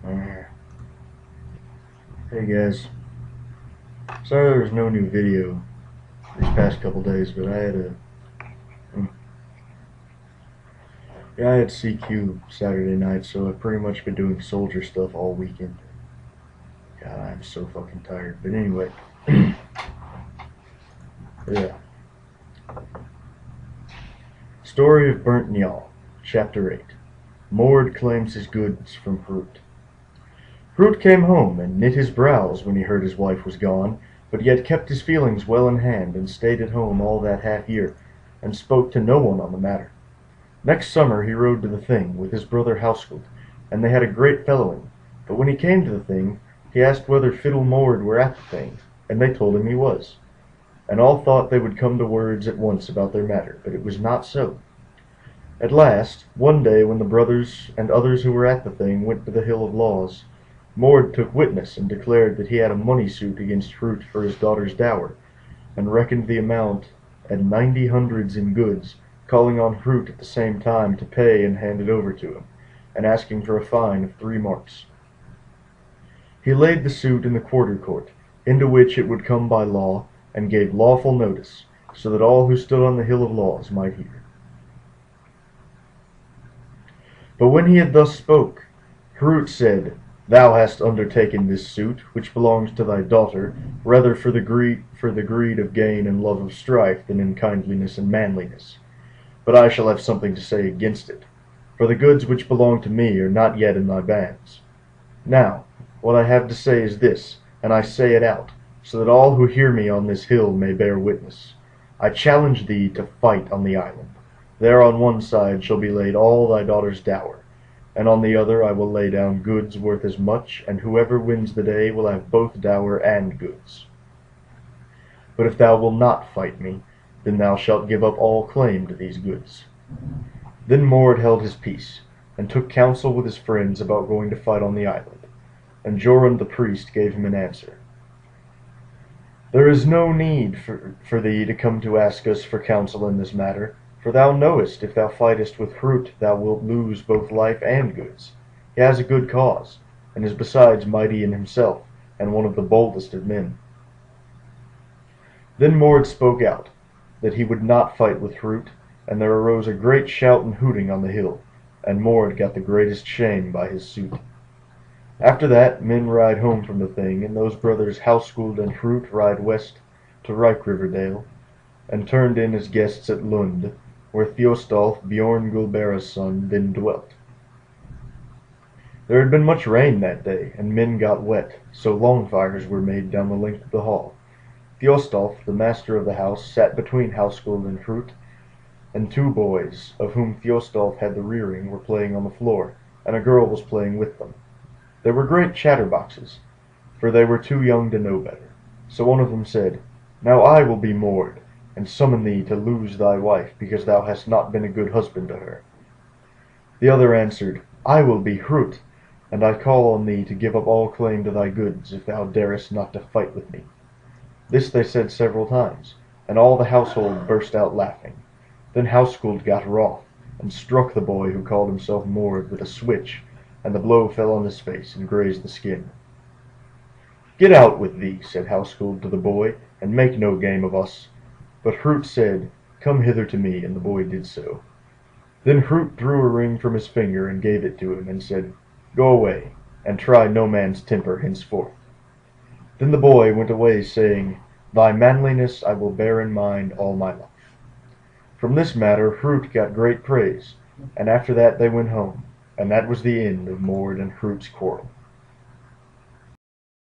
Hey guys, sorry there was no new video these past couple days, but I had CQ Saturday night, so I've pretty much been doing soldier stuff all weekend. God, I'm so fucking tired. But anyway, yeah. Story of Burnt Njal, Chapter 8. Mord claims his goods from Hrut. Hrut came home and knit his brows when he heard his wife was gone, but yet kept his feelings well in hand, and stayed at home all that half year, and spoke to no one on the matter. Next summer he rode to the Thing with his brother Household, and they had a great fellowing. But when he came to the Thing, he asked whether Fiddle Mord were at the Thing, and they told him he was. And all thought they would come to words at once about their matter, but it was not so. At last, one day when the brothers and others who were at the Thing went to the Hill of Laws, Mord took witness and declared that he had a money suit against Hrut for his daughter's dower, and reckoned the amount at 90 hundreds in goods, calling on Hrut at the same time to pay and hand it over to him, and asking for a fine of 3 marks. He laid the suit in the quarter court, into which it would come by law, and gave lawful notice, so that all who stood on the Hill of Laws might hear. But when he had thus spoke, Hrut said, "Thou hast undertaken this suit, which belongs to thy daughter, rather for the greed of gain and love of strife than in kindliness and manliness. But I shall have something to say against it, for the goods which belong to me are not yet in thy bands. Now, what I have to say is this, and I say it out, so that all who hear me on this hill may bear witness. I challenge thee to fight on the island. There on one side shall be laid all thy daughter's dower, and on the other I will lay down goods worth as much, and whoever wins the day will have both dower and goods. But if thou wilt not fight me, then thou shalt give up all claim to these goods." Then Mord held his peace, and took counsel with his friends about going to fight on the island, and Joran the priest gave him an answer. "There is no need for thee to come to ask us for counsel in this matter, for thou knowest if thou fightest with Hrut thou wilt lose both life and goods. He has a good cause, and is besides mighty in himself, and one of the boldest of men." Then Mord spoke out, that he would not fight with Hrut, and there arose a great shout and hooting on the hill, and Mord got the greatest shame by his suit. After that men ride home from the Thing, and those brothers Household and Hrut ride west to Reich Riverdale, and turned in as guests at Lund, where Thiostolf, Bjorn Gulbera's son, then dwelt. There had been much rain that day, and men got wet, so long fires were made down the length of the hall. Thiostolf, the master of the house, sat between Household and Hrut, and 2 boys, of whom Thiostolf had the rearing, were playing on the floor, and a girl was playing with them. They were great chatterboxes, for they were too young to know better. So one of them said, "Now I will be Mord, and summon thee to lose thy wife, because thou hast not been a good husband to her." The other answered, "I will be Hrut, and I call on thee to give up all claim to thy goods, if thou darest not to fight with me." This they said several times, and all the household burst out laughing. Then Household got wroth, and struck the boy who called himself Mord with a switch, and the blow fell on his face and grazed the skin. "Get out with thee," said Household to the boy, "and make no game of us." But Hrut said, "Come hither to me," and the boy did so. Then Hrut drew a ring from his finger and gave it to him, and said, "Go away, and try no man's temper henceforth." Then the boy went away, saying, "Thy manliness I will bear in mind all my life." From this matter Hrut got great praise, and after that they went home, and that was the end of Mord and Hrut's quarrel.